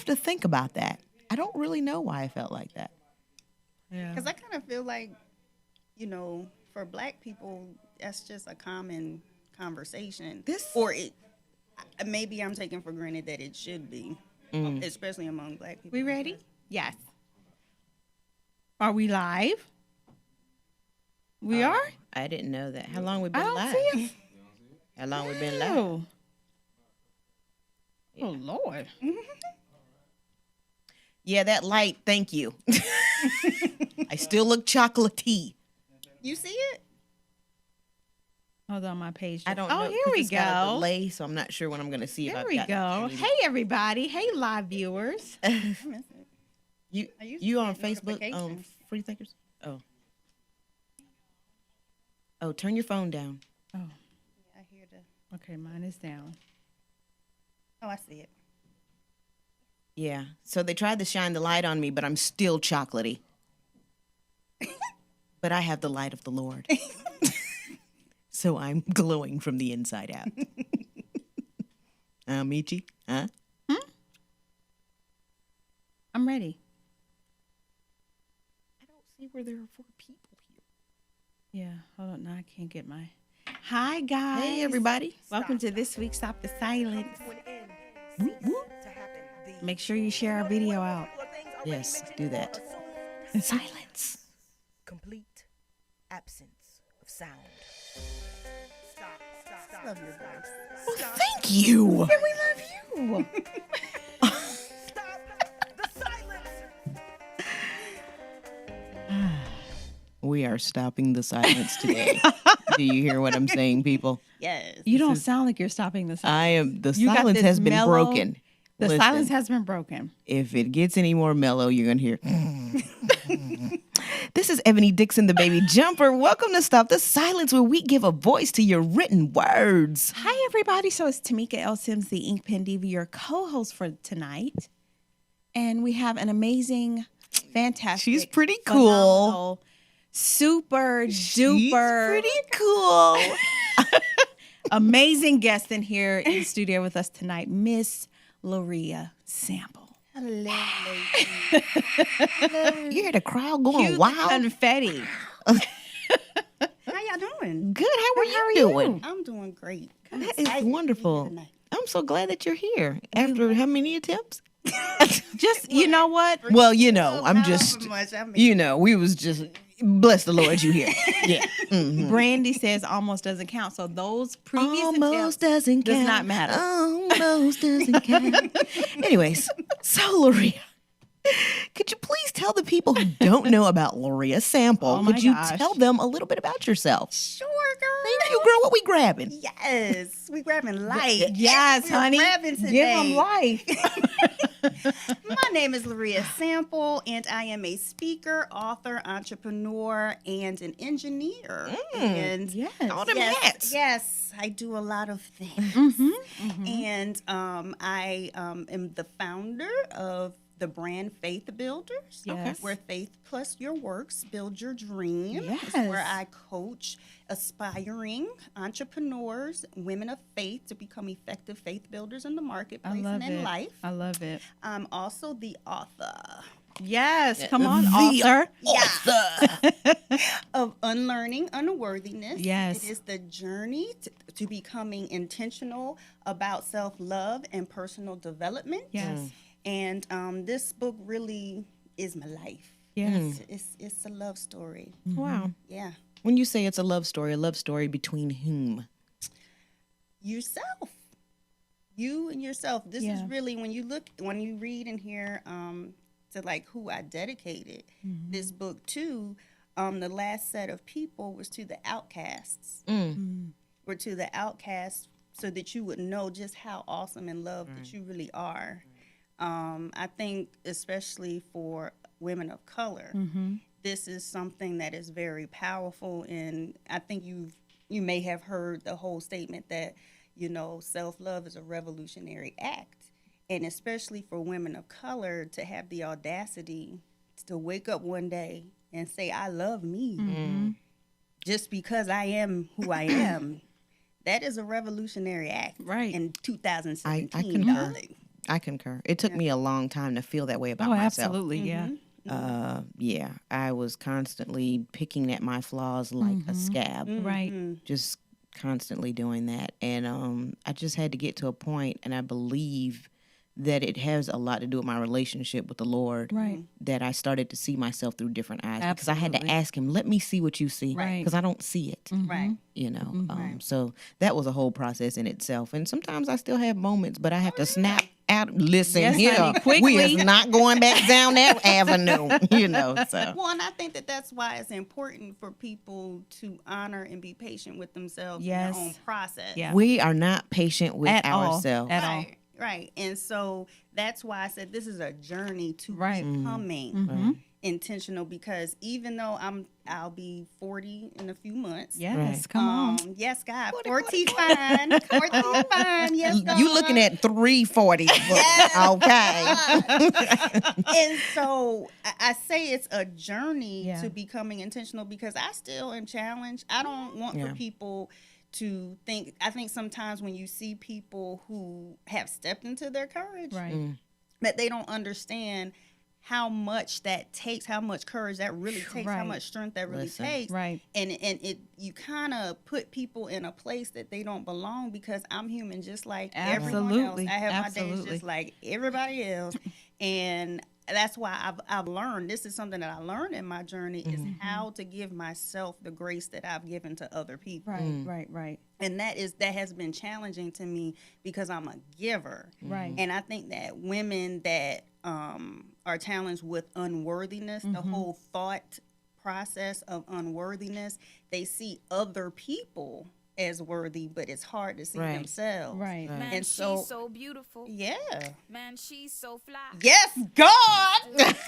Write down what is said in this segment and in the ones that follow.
to think about that. I don't really know why I felt like that. Yeah. Because I kind of feel like, for Black people, that's just a common conversation. Or maybe I'm taking for granted that it should be, especially among Black people. We ready? Yes. Are we live? We are? I didn't know that. How long we been I don't live? see it. How long we been live? Oh. Oh, Lord. Yeah, that light. Thank you. I still look chocolatey. You see it? Hold on, my page. I don't oh, know. here 'cause we it's got a go. delay, so I'm not sure when I'm going to see if There I've we got go. any- Hey, everybody. Hey, live viewers. I miss it. I used to You on get Facebook? notifications. Freethinkers? Oh, turn your phone down. Oh, I hear the. okay. Mine is down. Oh, I see it. Yeah. So they tried to shine the light on me, but I'm still chocolatey. But I have the light of the Lord. So I'm glowing from the inside out. Michi? Huh? I'm ready. I don't see where there are 4 people here. Yeah. Hold on. Now I can't get my. Hi, guys. Hey, everybody. Welcome to this week's Stop the Silence. Make sure you share our video out. Yes, do that. Silence. Complete absence of sound. I love your voice. Well, thank you. We love you. Stop the silence. We are stopping the silence today. Do you hear what I'm saying, people? Yes. You don't sound like you're stopping the silence. I am. The You got silence this has been mellow- broken. The Listen, silence has been broken. if it gets any more mellow, you're going to hear. This is Ebony Dixon, the baby jumper. Welcome to Stop the Silence, where we give a voice to your written words. Hi, everybody. So it's Tamika L. Sims, the Ink Pen Diva, your co-host for tonight. And we have an amazing, fantastic, She's pretty cool. phenomenal, super She's duper, pretty cool. amazing guest in here in the studio with us tonight, Miss Lorea Sample. Hello. You hear the crowd going Cue the wild? confetti. How y'all doing? Good. How are How are you doing? you? I'm doing great. That is Excited to be wonderful. here tonight. I'm so glad that you're here. After how many attempts? Just, you know what? Well, you know, I'm However just, much, I mean, you know, we was just, bless the Lord you here. Yeah. Mhm. Brandy says almost doesn't count. So those previous Almost attempts doesn't does count. not matter. Almost doesn't count. Anyways, so Lorea, could you please tell the people who don't know about Lorea Sample, Oh my could you gosh. tell them a little bit about yourself? sure, girl. Thank you, girl. What we grabbing? Yes, we grabbing light. Yes, We're honey. grabbing Give today. them life. My name is Lorea Sample, and I am a speaker, author, entrepreneur, and an engineer. And Yes. All them hats. yes, I do a lot of things. Mm-hmm. And I am the founder of the brand Faith Builders, Yes. where faith plus your works build your dream. Yes. It's where I coach aspiring entrepreneurs, women of faith, to become effective faith builders in the I marketplace love and in it. life. I love it. I'm also the author Yes. Come on, The author. author. of Unlearning, Unworthiness. Yes. It is the journey to becoming intentional about self-love and personal development. Yes. And this book really is my life. Yes. It's a love story. Wow. Yeah. When you say it's a love story between whom? Yourself. You and yourself. This is Yeah. really when you read and hear to like who I dedicated this book to. The last set of people was to the outcasts. Were to the outcasts so that you would know just how awesome and loved that you really are. I think especially for women of color, this is something that is very powerful. And I think you may have heard the whole statement that, self-love is a revolutionary act. And especially for women of color to have the audacity to wake up one day and say, I love me just because I am who I am. That is a revolutionary act. Right. In 2017. I concur. darling. I concur. It took me a long time to feel that way about Oh, myself. absolutely. Yeah. Yeah, I was constantly picking at my flaws like a scab. Right. Just constantly doing that. And I just had to get to a point, and I believe that it has a lot to do with my relationship with the Lord. Right. That I started to see myself through different eyes because I had to Absolutely. ask him, let me see what you see. Right. Because I don't see it. Right. You know, so that was a whole process in itself. And sometimes I still have moments, but I have to snap out. Listen, Yes, here, honey, quickly. we is not going back down that avenue. You know, so Well, and I think that that's why it's important for people to honor and be patient with themselves in Yes. their own process. Yeah. we are not patient with At all. ourselves. At all. Right, right. And so that's why I said this is a journey to Right. becoming intentional, because even though I'll be 40 in a few months. Yes. Right. Come on. Yes, God. 40 fine. 40 fine. Yes, God. You looking at 340. Okay. And so I say it's a journey Yeah. to becoming intentional, because I still am challenged. I don't want for people to think. I think sometimes when you see people who have stepped into their courage, Right. that they don't understand how much that takes, how much courage that really takes, how Right. much strength that really Listen. takes. Right. And it you kind of put people in a place that they don't belong, because I'm human just like everyone else. Absolutely. I have my days Absolutely. just like everybody else. And that's why I've learned, this is something that I learned in my journey, is how to give myself the grace that I've given to other people. Right. And that has been challenging to me, because I'm a giver. Right. And I think that women that are challenged with unworthiness, the whole thought process of unworthiness, they see other people as worthy, but it's hard to see Right. themselves. Right. Man, And so- she's so beautiful. Yeah. Man, she's so fly. Yes, God.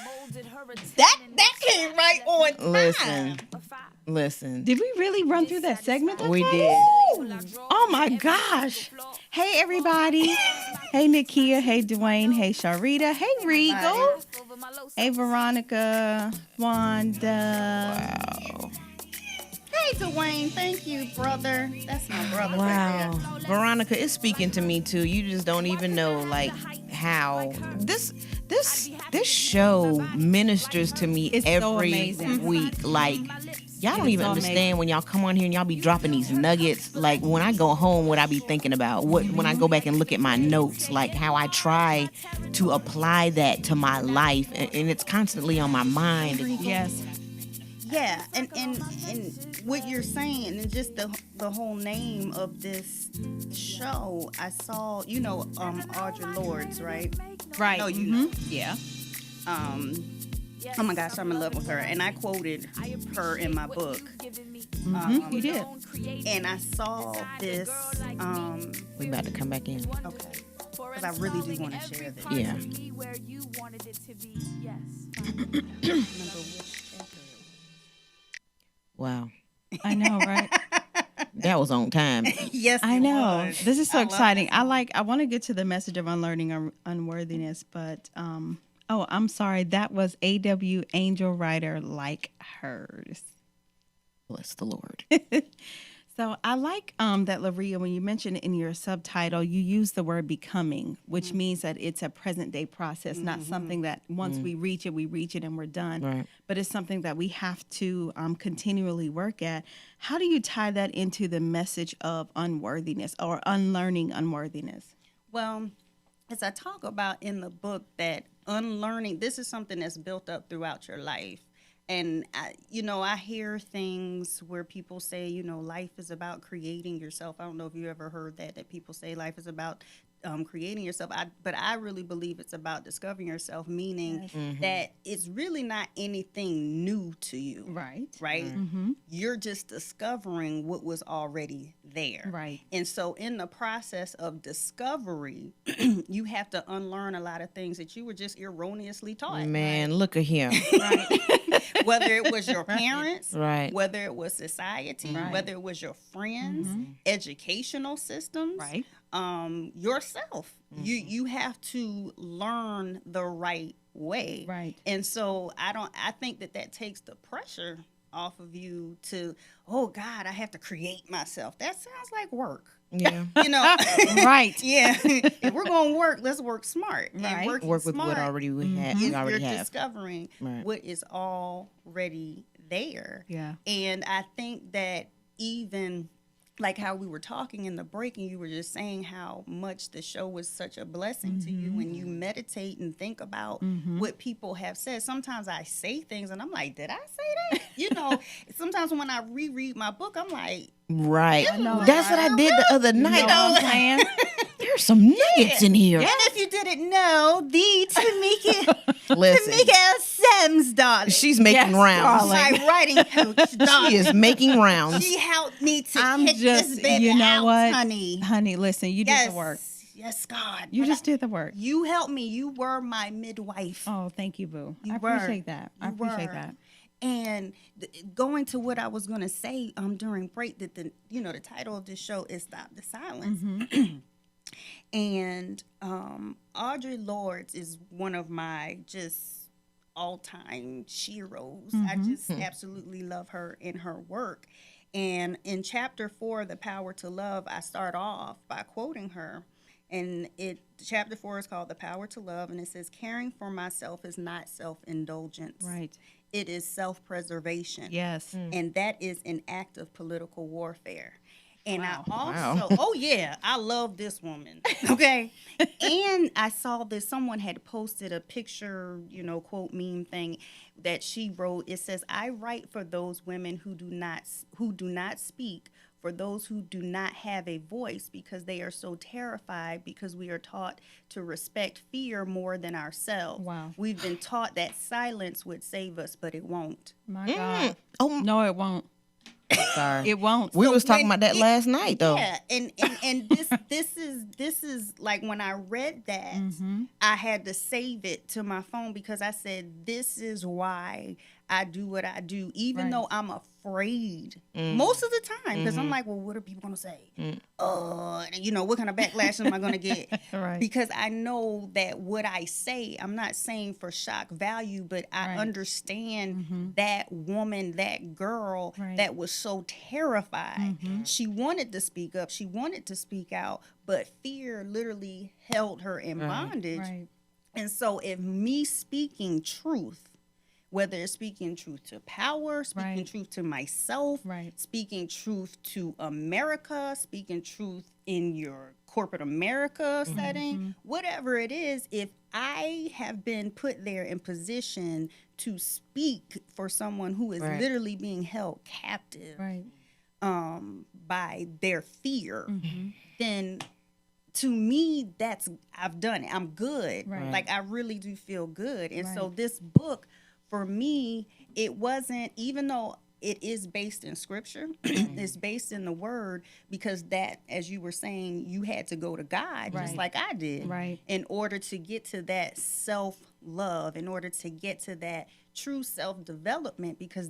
Molded her a that came right on time. Listen. Did we really run through that segment? We did. Oh my gosh. Hey everybody. Hey Nakia. Hey Dwayne. Hey Sharita. Hey Regal. Hey Veronica. Wanda. Hey, Dwayne. Thank you, brother. That's my brother Wow. right there. Veronica is speaking to me too. You just don't even know like how this show ministers to me It's so every amazing. week. Like y'all don't even so understand amazing. when y'all come on here and y'all be dropping these nuggets. Like when I go home, what I be thinking about, when I go back and look at my notes, like how I try to apply that to my life, and it's constantly on my mind. Yes. Yeah, and what you're saying, and just the whole name of this show, I saw, Audre Lorde's, right? Right. No, you know. Yeah. Oh my gosh, I'm in love with her, and I quoted her in my book. You did. And I saw this. We about to come back in. Okay, because I really do want to share this. Yeah. Remember which Wow. I know, right? That was on time. Yes, I it know. was. This is so I love exciting. this. I want to get to the message of unlearning unworthiness, but I'm sorry. That was AW Angel Writer Like Hers. Bless the Lord. So I like that, Lorea, when you mentioned in your subtitle, you use the word becoming, which means that it's a present day process, not something that once we reach it and we're done. Right. But it's something that we have to continually work at. How do you tie that into the message of unworthiness or unlearning unworthiness? Well, as I talk about in the book, that unlearning, this is something that's built up throughout your life. And, I hear things where people say, life is about creating yourself. I don't know if you ever heard that people say life is about creating yourself. But I really believe it's about discovering yourself, meaning that it's really not anything new to you. Right. Right? You're just discovering what was already there. Right. And so in the process of discovery, you have to unlearn a lot of things that you were just erroneously taught. Man, look at him. Whether it was your parents, Right. whether it was society, whether it was your friends, educational systems, Right. Yourself. You have to learn the right way. Right. And so I think that takes the pressure off of you to, oh God, I have to create myself. That sounds like work. Yeah. You know, Right. yeah. If we're going to work, let's work smart. And Right. working Work with smart, what already we have. We already you're have. discovering Right. what is already there. Yeah. And I think that even like how we were talking in the break, and you were just saying how much the show was such a blessing to you when you meditate and think about what people have said. Sometimes I say things and I'm like, did I say that? You know, sometimes when I reread my book, I'm like, Right. know. That's what I did the other You know night. what I'm saying? There's some nuggets in here. and if you didn't know, the Tamika, Listen, Tamika Sims, darling. she's making Yes, rounds. my writing coach, darling. She is making rounds. She helped me to I'm hit just, this baby you know out, what? honey. Honey, listen, you Yes, did the work. yes, God. You But just did the work. you helped me. You were my midwife. Oh, thank you, boo. You I were. appreciate that. I You appreciate were. that. And going to what I was going to say during break, that the title of this show is "Stop the Silence." And Audre Lorde is one of my just all-time sheroes. I just absolutely love her and her work. And in chapter 4, The Power to Love, I start off by quoting her. And chapter 4 is called The Power to Love, and it says, caring for myself is not self-indulgence. Right. It is self-preservation. Yes. And that is an act of political warfare. And I Wow. also, oh yeah, I love this woman. Okay. And I saw that someone had posted a picture, quote meme thing that she wrote. It says, I write for those women who do not speak, for those who do not have a voice because they are so terrified because we are taught to respect fear more than ourselves. Wow. We've been taught that silence would save us, but it won't. My God. Oh, No, it won't. sorry. It won't. We was talking when about that it- last night, though. Yeah, and this is like when I read that, I had to save it to my phone because I said this is why I do what I do, even Right. though I'm afraid most of the time because I'm like, well, what are people gonna say? What kind of backlash am I gonna get? Right. Because I know that what I say, I'm not saying for shock value, but I Right. understand that woman, that girl Right. that was so terrified. She wanted to speak up, she wanted to speak out, but fear literally held her in bondage. Right. And so if me speaking truth, whether it's speaking truth to power, speaking Right. truth to myself, Right. speaking truth to America, speaking truth in your corporate America setting, whatever it is, if I have been put there in position to speak for someone who is Right. literally being held captive Right. by their fear, then to me, I've done it. I'm good. Right. Like I really do feel good. And so Right. this book, for me, it wasn't, even though it is based in scripture, it's based in the word, because that, as you were saying, you had to go to God, just Right. like I did, Right. in order to get to that self-love, in order to get to that true self-development, because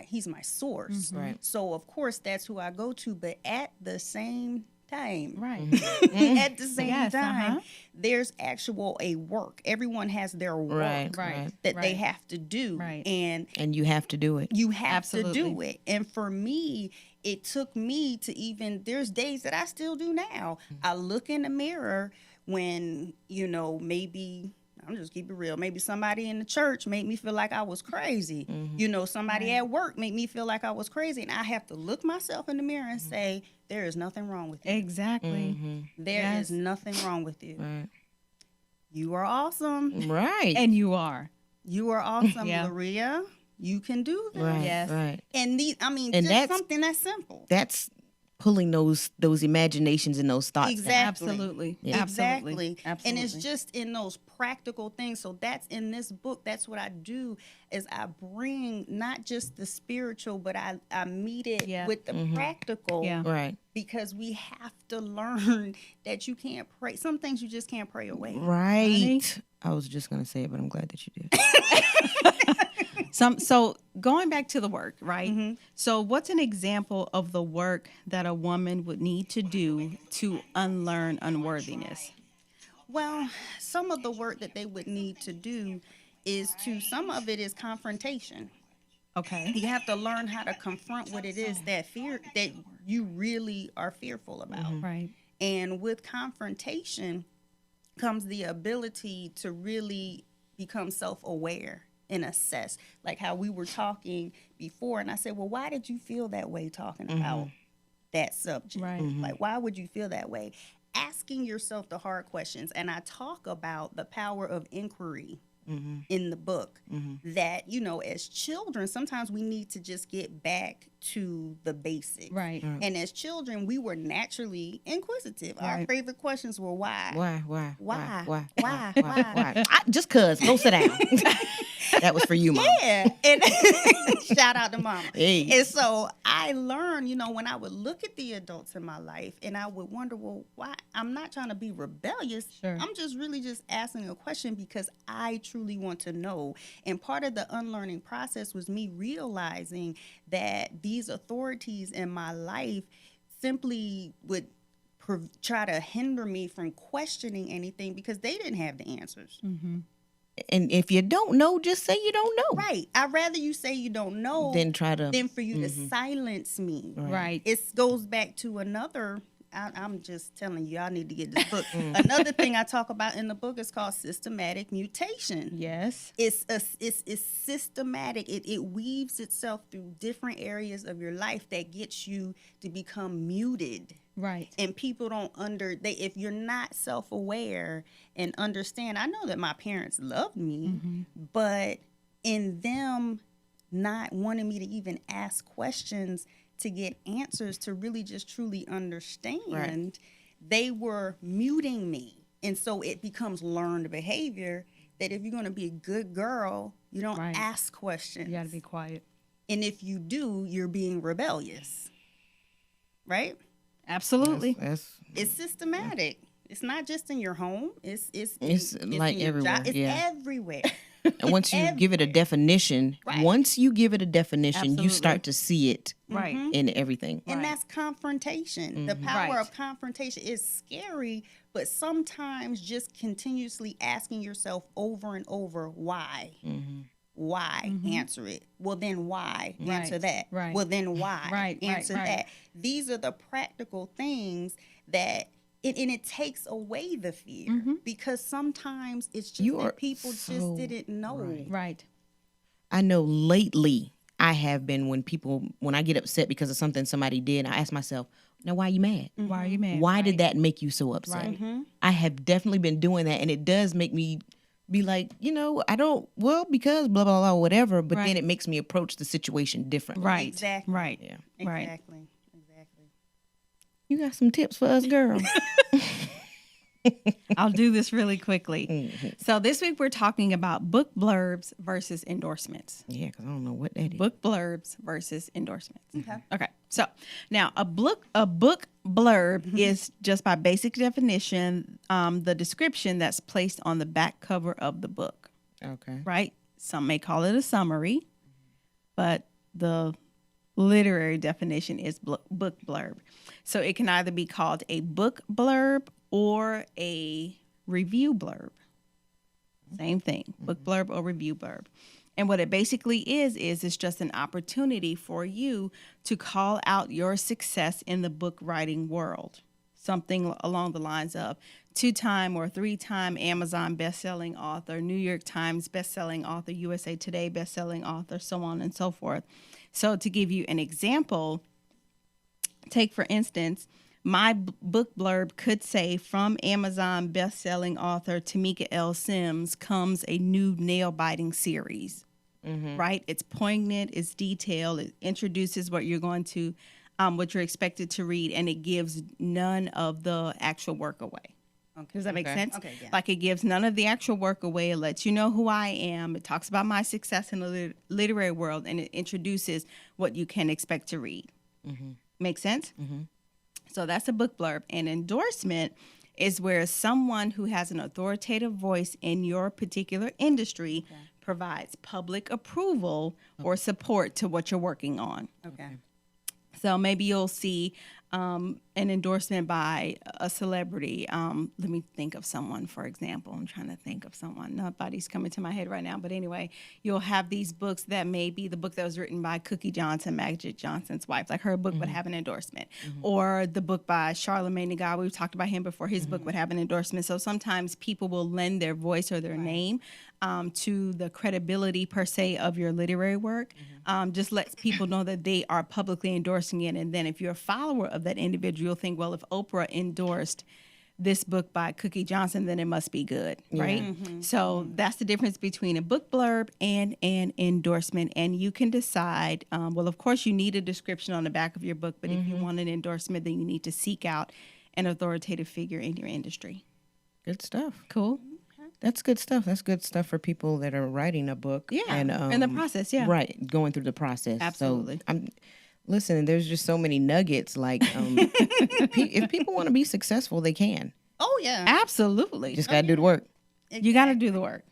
he's my source. Right. So of course that's who I go to, but at the same time, Right. at the same Yes, time, uh-huh. there's a work. Everyone has their work Right. Right. that they Right. have to do, Right. and And you have to do it. you have to do Absolutely. it. And for me, it took me to there's days that I still do now. I look in the mirror when, maybe, I'm just keep it real. Maybe somebody in the church made me feel like I was crazy. Somebody at work made me feel like I was crazy. And I have to look myself in the mirror and say, there is nothing wrong with you. Exactly. There is Yes. nothing wrong with you. Right. You are awesome. Right. And you are. You are awesome, Yeah. Lorea. You can do this. Right. Yes. Right. And And just that's- something that's simple. That's pulling those imaginations and those thoughts. Exactly. Absolutely. Yeah. Absolutely. Exactly. Absolutely. And it's just in those practical things. So that's in this book. That's what I do is I bring not just the spiritual, but I meet it Yeah. with the practical. Yeah. Right. Because we have to learn that you can't pray. Some things you just can't pray away. Right. I was just gonna say it, but I'm glad that you did. So going back to the work, right? So what's an example of the work that a woman would need to do to unlearn unworthiness? Well, some of the work that they would need to do some of it is confrontation. Okay. You have to learn how to confront what it is that you really are fearful about. Right. And with confrontation comes the ability to really become self-aware and assess, like how we were talking before. And I said, well, why did you feel that way talking about that subject? Right. Like, why would you feel that way? Asking yourself the hard questions. And I talk about the power of inquiry in the book, that, you know, as children, sometimes we need to just get back to the basics. Right. And as children, we were naturally inquisitive. Our Right. favorite questions were why? Why? Just cuz. Go sit down. That was for you, Mom. Yeah. And shout out to Mama. Hey. And so I learned, you know, when I would look at the adults in my life and I would wonder, well, why? I'm not trying to be rebellious. Sure. I'm just really just asking a question because I truly want to know. And part of the unlearning process was me realizing that these authorities in my life simply would try to hinder me from questioning anything because they didn't have the answers. And if you don't know, just say you don't know. Right. I'd rather you say you don't know Then try to. than for you to silence me. Right. It goes back to another. I'm just telling you, y'all need to get this book. Another thing I talk about in the book is called systematic mutation. Yes. It's systematic. It weaves itself through different areas of your life that gets you to become muted. Right. And people don't if you're not self-aware and understand, I know that my parents loved me, but in them not wanting me to even ask questions to get answers to really just truly understand, they were muting me. And so it becomes learned behavior that if you're going to be a good girl, you don't ask questions. You got to be quiet. And if you do, you're being rebellious. Right? Absolutely. It's systematic. It's not just in your home. It's like in your everywhere. job. It's everywhere. And once you give it a definition, Absolutely. you start to see it Right. in everything. And that's confrontation. The power of confrontation is scary, but sometimes just continuously asking yourself over and over, why? Why? Answer it. Well, then why? Answer that. Right. Well, then why? Answer right. that. These are the practical things that it takes away the fear because sometimes it's just that people just didn't know. Right. I know lately I have been when I get upset because of something somebody did, I ask myself, now why are you mad? Why are you mad? Why did that make you so upset? I have definitely been doing that, and it does make me be like, because blah, blah, blah, whatever, but then it makes me approach the situation differently. Right. Exactly. Right. Yeah. Right. Exactly. You got some tips for us, girl? I'll do this really quickly. So this week we're talking about book blurbs versus endorsements. Yeah, because I don't know what that is. Book blurbs versus endorsements. Okay. Okay. So now a book blurb is just by basic definition the description that's placed on the back cover of the book. Okay. Right? Some may call it a summary, but the literary definition is book blurb. So it can either be called a book blurb or a review blurb. Same thing, book blurb or review blurb. And what it basically is it's just an opportunity for you to call out your success in the book writing world. Something along the lines of 2-time or 3-time Amazon bestselling author, New York Times bestselling author, USA Today bestselling author, so on and so forth. So to give you an example, take for instance, my book blurb could say, from Amazon bestselling author Tamika L. Sims comes a new nail-biting series, right? It's poignant, it's detailed, it introduces what you're going to, what you're expected to read, and it gives none of the actual work away. Okay. Does that make sense? Okay, yeah. Like it gives none of the actual work away. It lets you know who I am. It talks about my success in the literary world, and it introduces what you can expect to read. Make sense? So that's a book blurb. An endorsement is where someone who has an authoritative voice in your particular industry provides public approval or support to what you're working on. Okay. So maybe you'll see an endorsement by a celebrity. Let me think of someone, for example. I'm trying to think of someone. Nobody's coming to my head right now. But anyway, you'll have these books that may be the book that was written by Cookie Johnson, Magic Johnson's wife. Like her book would have an endorsement. Or the book by Charlemagne the God. We've talked about him before. His book would have an endorsement. So sometimes people will lend their voice or their name to the credibility, per se, of your literary work. Just lets people know that they are publicly endorsing it. And then if you're a follower of that individual, you'll think, well, if Oprah endorsed this book by Cookie Johnson, then it must be good, right? So that's the difference between a book blurb and an endorsement. And you can decide, well, of course, you need a description on the back of your book, but if you want an endorsement, then you need to seek out an authoritative figure in your industry. Good stuff. Cool. That's good stuff. That's good stuff for people that are writing a book. Yeah, and in the process, yeah. Right, going through the process. Absolutely. So listen, there's just so many nuggets. Like, if people want to be successful, they can. Oh yeah. Absolutely. Just gotta do the work. You got to do the work.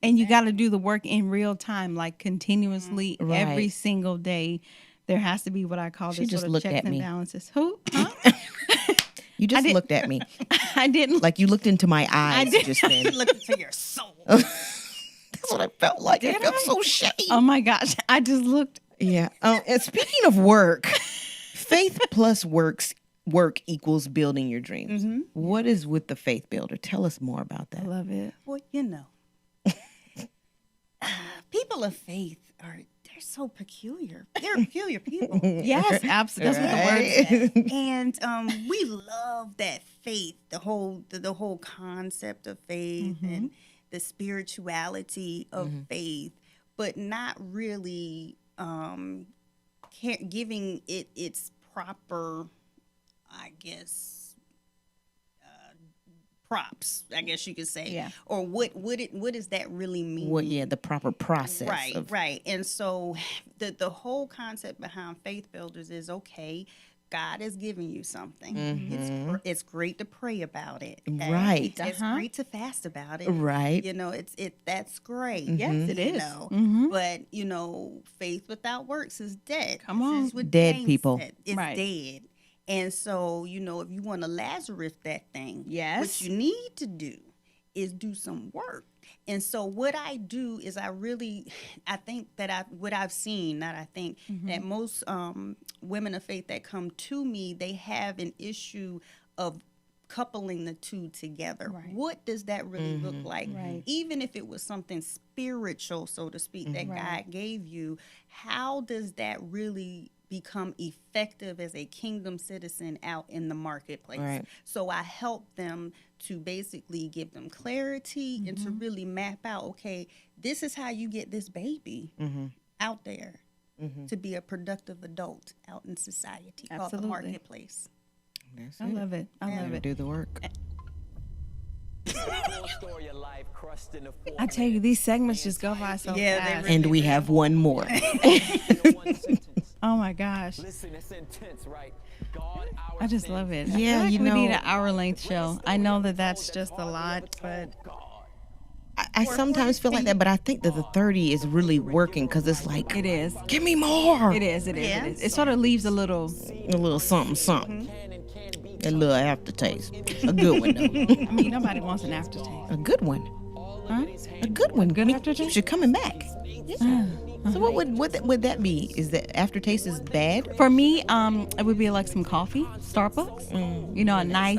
And you got to do the work in real time, like continuously, every Right. single day. There has to be what I call She this just sort of looked checks at and me. balances. Who? Huh? You just didn't- looked at me I didn't. like you looked into my eyes just then. Look into your soul. That's what I felt like. I felt so shady. Oh my gosh! I just looked. Yeah. And speaking of work, faith plus work equals building your dreams. What is with the faith builder? Tell us more about I that. love it. Well, people of faith they're so peculiar. They're peculiar people. Yes, absolutely. That's what the word says. And we love that faith, the whole concept of faith and the spirituality of faith, but not really giving it its proper, I guess, props, I guess you could say. Yeah. Or what does that really mean? The proper process. Right, of, right. And so the whole concept behind faith builders is, okay, God has given you something. It's great to pray about it. Okay? Right. It's great to fast about it. Right. You know, that's great. Yes, it is. You know? But faith without works is dead. Come on. This is what Dead James people. said. It's Right. dead. And so, if you want to Lazarus that thing, Yes. what you need to do is do some work. And so what I do is I think that that most women of faith that come to me, they have an issue of coupling the two together. Right. What does that really look like? Right. Even if it was something spiritual, so to speak, that God gave you, how does that really become effective as a kingdom citizen out in the marketplace? Right. So I help them to basically give them clarity and to really map out, okay, this is how you get this baby out there to be a productive adult out in society called the Absolutely. marketplace. That's I love it. I love it. Do the work. I tell you, these segments just go by so Yeah, they fast. really And we have one more. Oh my gosh. I just love it. I Yeah, feel like you we need know- an hour-length show. I know that that's just a lot, but I sometimes feel like that, but I think that the 30 is really working because it's like, it is. give me more. It is. It is. Yeah. It is. It sort of leaves a little. A little something, something. A little aftertaste. A good one, though. I mean, nobody wants an aftertaste. A good one. Huh? A good one. Good Me- aftertaste? Keeps you coming back. So what would that be? Is that aftertaste is bad? For me, it would be like some coffee, Starbucks. You know, a nice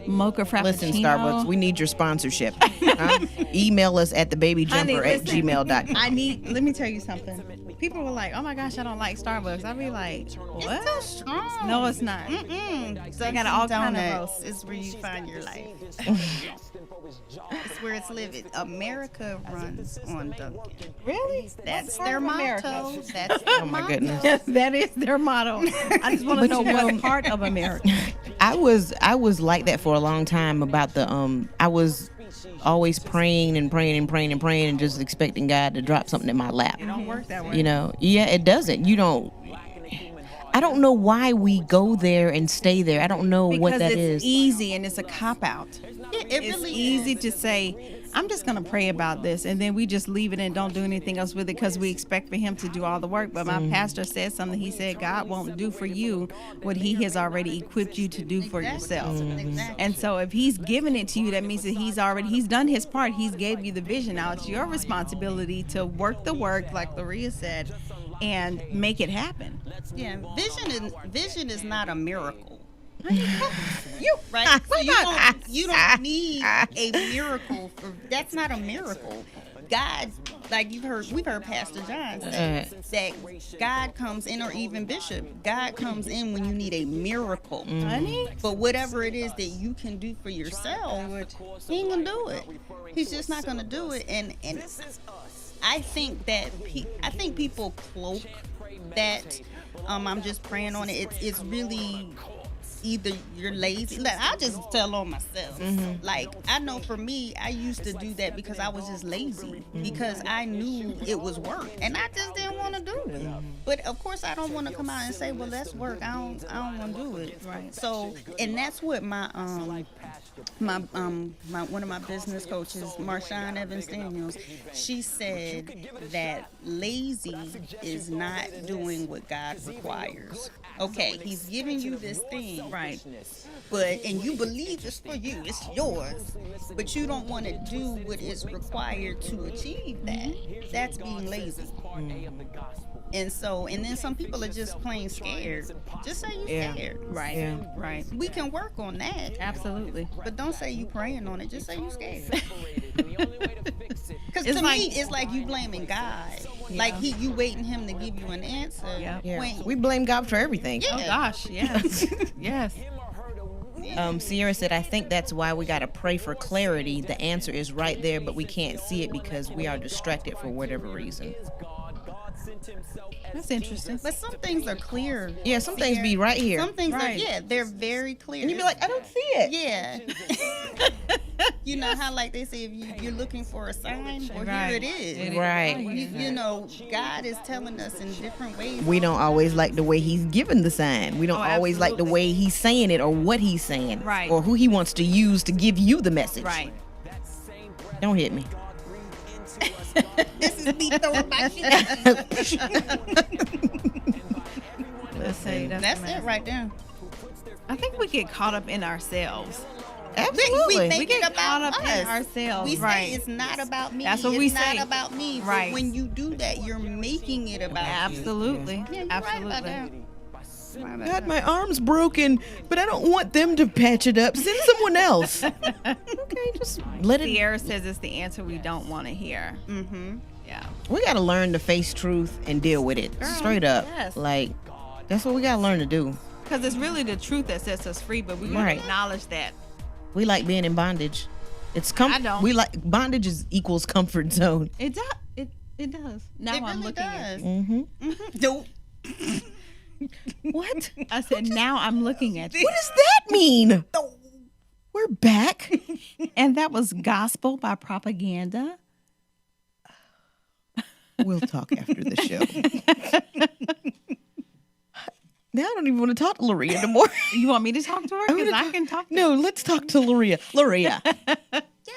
mocha frappuccino. Listen, Starbucks, we need your sponsorship. Huh? Email us at thebabyyjumper@gmail.com. Let me tell you something. People were like, oh my gosh, I don't like Starbucks. I'd be like, what? It's so strong. No, it's not. They got all kind of donuts roast. is where you find your life. It's where it's living. America runs on Dunkin'. Really? That's part their of America? motto. That's their Oh my motto. goodness. Yes, that is their motto. I just want to But know you know- what part of America. I was like that for a long time about the I was always praying and just expecting God to drop something in my lap. It don't work that way. You know, yeah, it doesn't. You don't. I don't know why we go there and stay there. I don't know what because that it's is. easy and it's a cop out. It It's really easy is. to say, I'm just going to pray about this, and then we just leave it and don't do anything else with it because we expect for him to do all the work. But my pastor said something. He said, God won't do for you what he has already equipped you to do for yourself. Exactly. And so if he's given it to you, that means that he's done his part. He's gave you the vision. Now it's your responsibility to work the work, like Lorea said, and make it happen. Yeah, vision is not a miracle. You Right? So you don't need a miracle that's not a miracle. God, like we've heard Pastor John say that God comes in, or even Bishop, God comes in when you need a miracle. honey. But whatever it is that you can do for yourself, he ain't gonna do it. He's just not gonna do it. And I think that people cloak that. I'm just praying on it. It's really either you're lazy. Like, I just tell on myself. Like, I know for me, I used to do that because I was just lazy, because I knew it was work and I just didn't want to do it. But of course, I don't want to come out and say, well, that's work. I don't want to do it. Right. So, and that's what my one of my business coaches, Marshawn Evans Daniels, she said that lazy is not doing what God requires. Okay, he's giving you this thing, Right. and you believe it's for you, it's yours, but you don't want to do what is required to achieve that. That's being lazy. And then some people are just plain scared. Just say you're scared. Right. Yeah. Right. We can work on that. Absolutely. But don't say you praying on it. Just say you scared. Because It's to like- me, it's like you blaming God. Like you waiting him to give you an answer. Yeah. Yeah. When- We blame God for everything. Yeah. Oh gosh. Yes. Yes. Sierra said, I think that's why we got to pray for clarity. The answer is right there, but we can't see it because we are distracted for whatever reason. That's interesting. But some things are clear. Yeah, some things be right here. Some things Right. they're very clear. And you be like, I don't see it. yeah. You know how like they say if you're looking for a sign, well, Right. here it is. Right. You know, God is telling us in different ways. We don't always like the way he's giving the sign. We don't Oh, always like the absolutely. way he's saying it or what he's saying. Right. Or who he wants to use to give you the message. Right. Don't hit me. This is me throwing my shit. Listen, That's it right there. I think we get caught up in ourselves. Absolutely. We think We get it about caught up in us. ourselves. We say Right. it's not about me. That's what it's we not say. about me. But Right. when you do that, you're making it about you. Absolutely. Yeah, you're Absolutely. right about that. Right about God, that. my arm's broken, but I don't want them to patch it up. Send someone else. Okay, just let it. Sierra says it's the answer we don't want to hear. Mm-hmm. Yeah. We got to learn to face truth and deal with it. Girl, Straight up. yes. Like, that's what we got to learn to do. Because it's really the truth that sets us free, but we gotta Right. acknowledge that. We like being in bondage. It's I don't. We like bondage equals comfort zone. It does. It does. Now It I'm really looking at does. you. Mm-hmm. Don't. What? I said, now I'm looking at you. What does that mean? We're back. And that was Gospel by Propaganda. We'll talk after the show. Now I don't even want to talk to Lorea anymore. You want me to talk to her? I'm Because gonna I can talk to No, let's talk to Lorea. Lorea.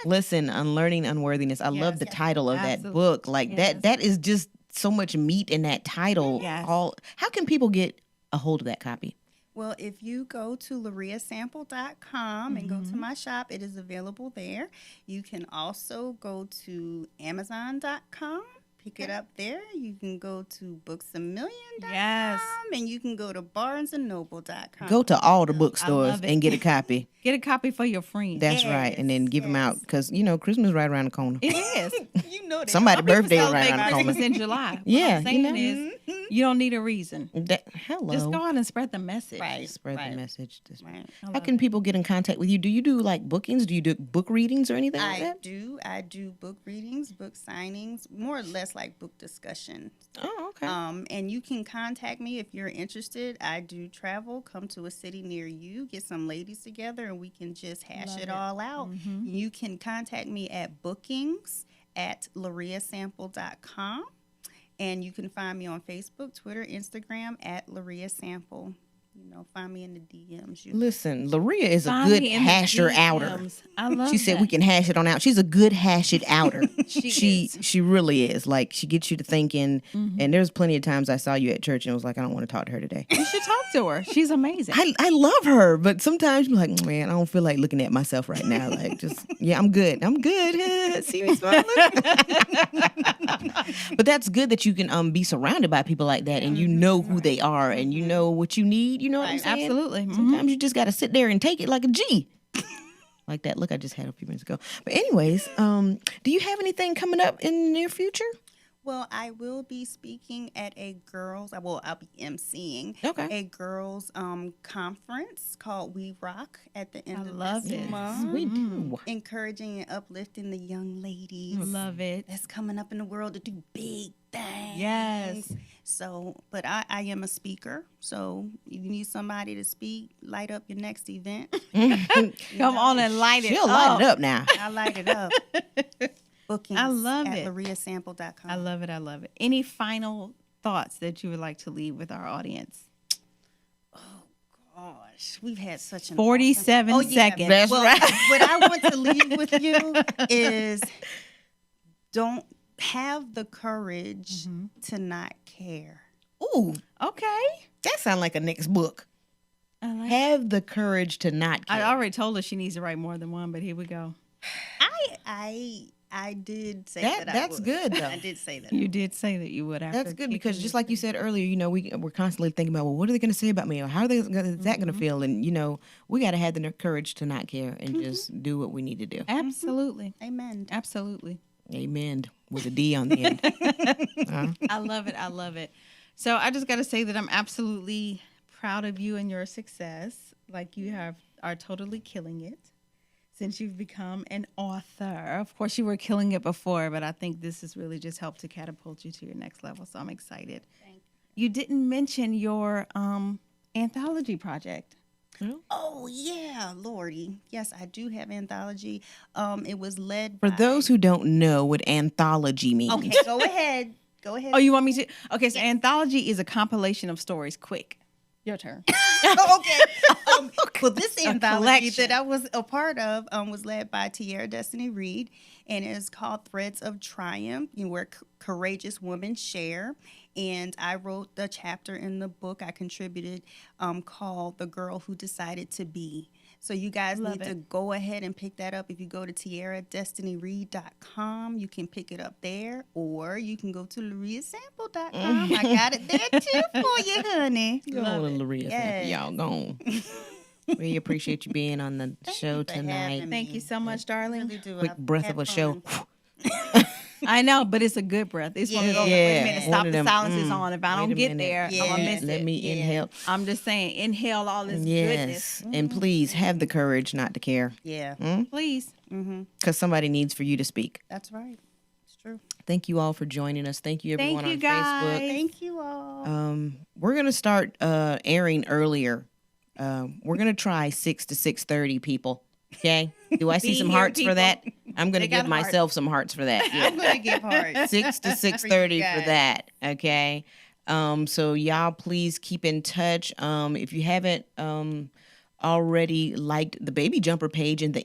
Listen, Unlearning Unworthiness. I love the title of that Absolutely. book. Like Yes. that is just so much meat in that title. Yes. How can people get a hold of that copy? Well, if you go to loreasample.com and go to my shop, it is available there. You can also go to amazon.com. Pick it up there. You can go to booksamillion.com Yes. and you can go to barnesandnoble.com. Go to all the I bookstores love it. and get a copy. Get a copy for your friend. That's right. And then give them out because, Christmas right around the corner. It is. You know that. Somebody's Some people birthday is right celebrate around the corner. Christmas in July. What Yeah, I'm saying you know. is you don't need a reason. Hello. Just go out and spread the message. Right. Spread right, the message. Right. How can people get in contact with you? Do you do like bookings? Do you do book readings or anything like I that? do. I do book readings, book signings, more or less like book discussions. Oh, okay. And you can contact me if you're interested. I do travel. Come to a city near you. Get some ladies together, and we can just hash it all out. You can contact me at bookings@loreasample.com. And you can find me on Facebook, Twitter, Instagram at Lorea Sample. find me in the DMs. Listen, Lorea is a Find good me in the hasher outer. DMs. I love She said that. we can hash it on out. She's a good hash it outer. She is. She really is. Like, she gets you to thinking. And there's plenty of times I saw you at church and I was like, I don't want to talk to her today. You should talk to her. She's amazing. I love her, but sometimes I'm like, man, I don't feel like looking at myself right now. Like, just, yeah, I'm good. I'm good. See me smiling? But that's good that you can be surrounded by people like that and you know who they are and you know what you need. You know what I'm saying? Absolutely. Sometimes you just got to sit there and take it like a G. Like that look I just had a few minutes ago. But anyways, do you have anything coming up in the near future? Well, I will be speaking at a girls. I'll be emceeing a girls conference called We Rock at the end of love this it. month. We do. Encouraging and uplifting the young ladies. Love it. That's coming up in the world to do big things. Yes. So, but I am a speaker. So, if you need somebody to speak, light up your next event. Come on and light it She'll up. light it up now. I light it up. Bookings I love at it. loreasample.com. I love it. I love it. Any final thoughts that you would like to leave with our audience? Gosh, we've had such an 47 awesome- seconds. That's right. What I want to leave with you is don't have the courage to not care. Ooh, Okay. that sounds like a next book. I like Have the courage to not care. I already told her she needs to write more than one, but here we go. I did say That- that. that's I would. good, though. I did say that. You did say that you would. After That's good because kicking just me. like you said earlier, we're constantly thinking about, well, what are they going to say about me, or how are they is that going to feel? And we got to have the courage to not care and just do what we need to do. Absolutely. Amen. Absolutely. Amen with a D on the end. I love it. I love it. So I just got to say that I'm absolutely proud of you and your success. Like you are totally killing it since you've become an author. Of course, you were killing it before, but I think this has really just helped to catapult you to your next level. So I'm excited. Thank You didn't mention your anthology project. Oh yeah, Lordy. Yes, I do have anthology. It was led For by... those who don't know what anthology means, Okay, go ahead. Go ahead. Oh, you want me to? Okay, so anthology is a compilation of stories. Quick. Your turn. Okay. Well, this anthology collection. that I was a part of was led by Tierra Destiny Reed, and it is called Threads of Triumph, where courageous women share. And I wrote the chapter in the book I contributed called The Girl Who Decided to Be. So you guys need to go ahead and pick that up. If you go to tierradestinyreed.com, you can pick it up there, or you can go to loreasample.com. I got it there too for you, honey. go on, Lorea. Yes. Y'all go on. We appreciate you being on the show you for having tonight. me. Thank you so much, darling. Really do. Quick I've breath had of a show. fun. I know, but it's a good breath. It's one of those, Yeah. wait a minute, One stop of the them, silence is on. If I wait don't a get minute. there, I'm Yeah. going to miss Let it. me inhale. I'm just saying, inhale all this Yes. And please have the courage not to care, Yeah, goodness. Please. because somebody needs for you to speak. that's right. It's true. Thank you all for joining us. Thank you, everyone Thank you, on guys. Facebook. Thank you all. We're going to start airing earlier. We're going to try 6 to 6:30, people. Okay? Do I see Be some here, hearts for people. that? I'm going to They got give myself some hearts for that. Yeah. I'm gonna give hearts. 6 to 6:30 for guys. that. Okay. So y'all please keep in touch. If you haven't already liked the Baby Jumper page and the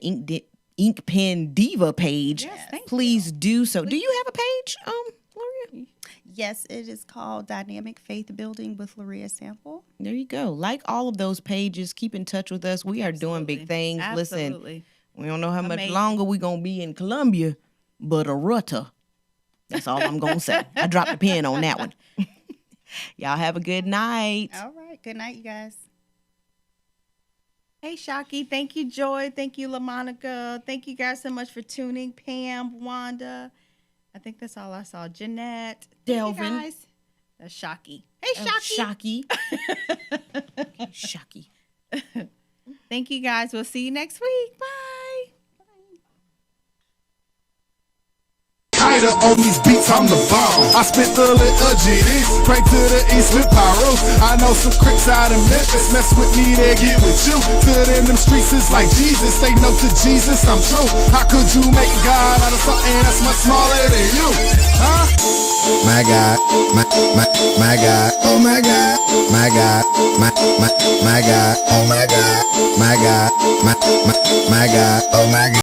Ink Pen Diva page, please do so. Do you have a page, Lorea? Yes, it is called Dynamic Faith Building with Lorea Sample. There you go. Like all of those pages. Keep in touch with us. We are doing big things. Absolutely. Listen, we don't know how much Amazing. longer we're going to be in Columbia, but a rutter. That's all I'm going to say. I dropped the pen on that one. Y'all have a good night. All right. Good night, you guys. Hey, Shocky. Thank you, Joy. Thank you, LaMonica. Thank you guys so much for tuning. Pam, Wanda. I think that's all I saw. Jeanette. Thank you, Delvin. guys. That's Shocky. Hey, Shocky. Shocky. Thank you, guys. We'll see you next week. Bye. writer on these beats, I'm the bomb. I spent the lit GDs, pray to the east with pyros. I know some cricks out in Memphis, mess with me, they get with you. Stood in them streets, it's like Jesus, say no to Jesus, I'm true. How could you make God out of something that's much smaller than you? Huh? My God, my God, oh my God, my God, my God, oh my God, my God, my God, oh my God.